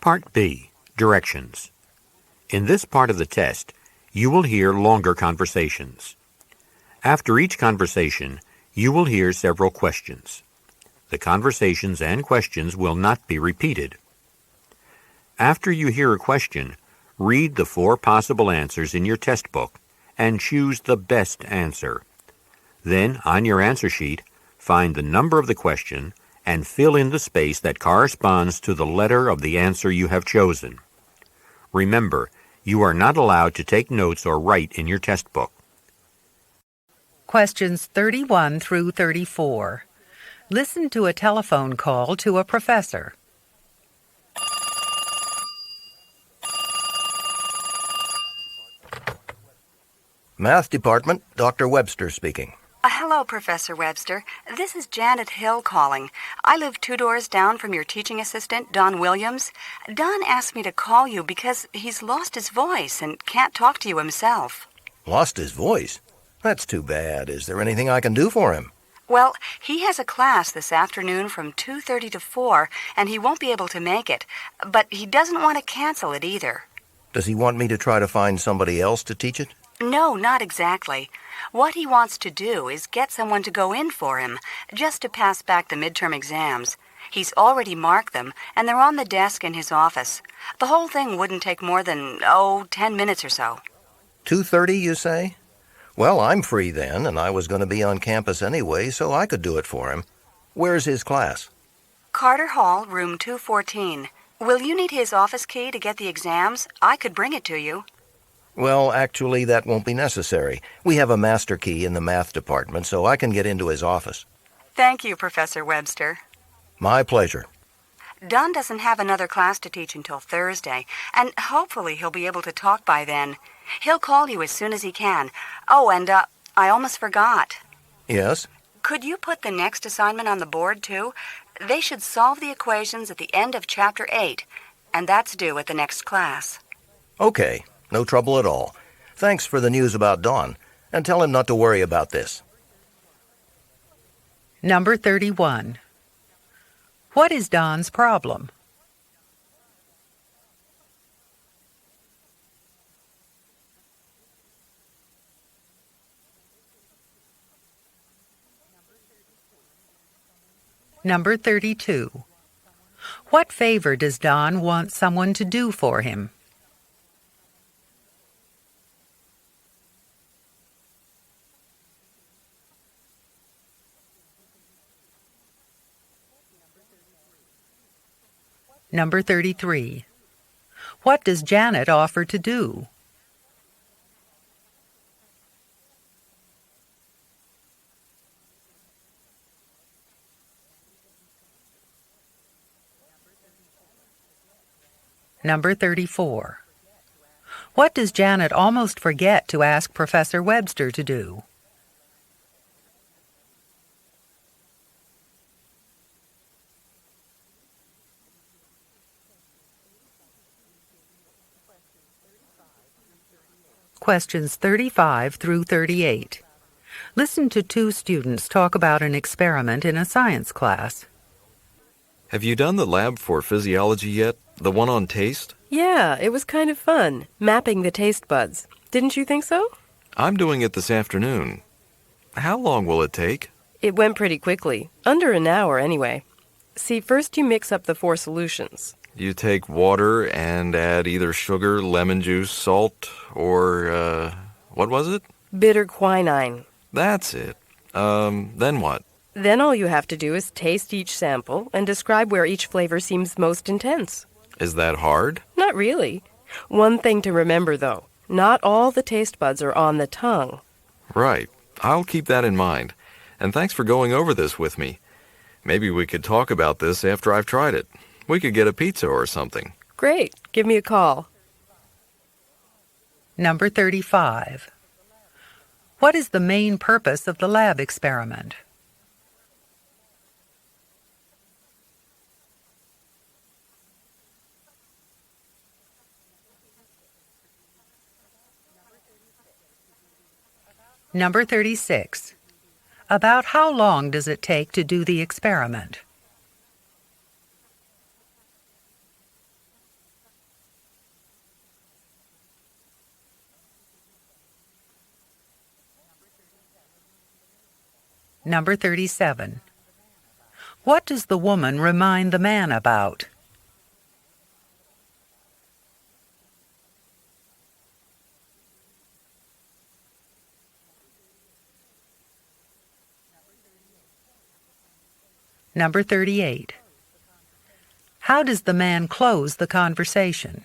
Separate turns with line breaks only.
Part B, Directions. In this part of the test, you will hear longer conversations. After each conversation, you will hear several questions. The conversations and questions will not be repeated. After you hear a question, read the 4 possible answers in your test book and choose the best answer. Then, on your answer sheet, find the number of the question and fill in the space that corresponds to the letter of the answer you have chosen. Remember, you are not allowed to take notes or write in your test book.
Questions 31 through 34. Listen to a telephone call to a professor.
Math Department, Dr. Webster speaking.
Hello, Professor Webster. This is Janet Hill calling. I live 2 doors down from your teaching assistant, Don Williams. Don asked me to call you because he's lost his voice and can't talk to you himself.
Lost his voice? That's too bad. Is there anything I can do for him?
Well, he has a class this afternoon from 2:30 to 4, and he won't be able to make it. But he doesn't want to cancel it either.
Does he want me to try to find somebody else to teach it?
No, not exactly. What he wants to do is get someone to go in for him, just to pass back the midterm exams. He's already marked them, and they're on the desk in his office. The whole thing wouldn't take more than, 10 minutes or so.
2:30, you say? Well, I'm free then, and I was going to be on campus anyway, so I could do it for him. Where's his class?
Carter Hall, room 214. Will you need his office key to get the exams? I could bring it to you.
Well, actually, that won't be necessary. We have a master key in the math department, so I can get into his office.
Thank you, Professor Webster.
My pleasure.
Don doesn't have another class to teach until Thursday, and hopefully he'll be able to talk by then. He'll call you as soon as he can. Oh, and I almost forgot.
Yes?
Could you put the next assignment on the board, too? They should solve the equations at the end of Chapter 8, and that's due at the next class.
Okay. No trouble at all. Thanks for the news about Don, and tell him not to worry about this.
Number 31. What is Don's problem? Number 32. What favor does Don want someone to do for him? Number 33. What does Janet offer to do? Number 34. What does Janet almost forget to ask Professor Webster to do? Questions 35 through 38. Listen to 2 students talk about an experiment in a science class.
Have you done the lab for physiology yet? The one on taste?
Yeah, it was kind of fun, mapping the taste buds. Didn't you think so?
I'm doing it this afternoon. How long will it take?
It went pretty quickly, under an hour anyway. See, first you mix up the 4 solutions.
You take water and add either sugar, lemon juice, salt, or, what was it?
Bitter quinine.
That's it. Then what?
Then all you have to do is taste each sample and describe where each flavor seems most intense.
Is that hard?
Not really. One thing to remember, though. Not all the taste buds are on the tongue.
Right. I'll keep that in mind. And thanks for going over this with me. Maybe we could talk about this after I've tried it. We could get a pizza or something.
Great. Give me a call.
Number 35. What is the main purpose of the lab experiment? Number 36. About how long does it take to do the experiment? Number 37. What does the woman remind the man about? Number 38. How does the man close the conversation?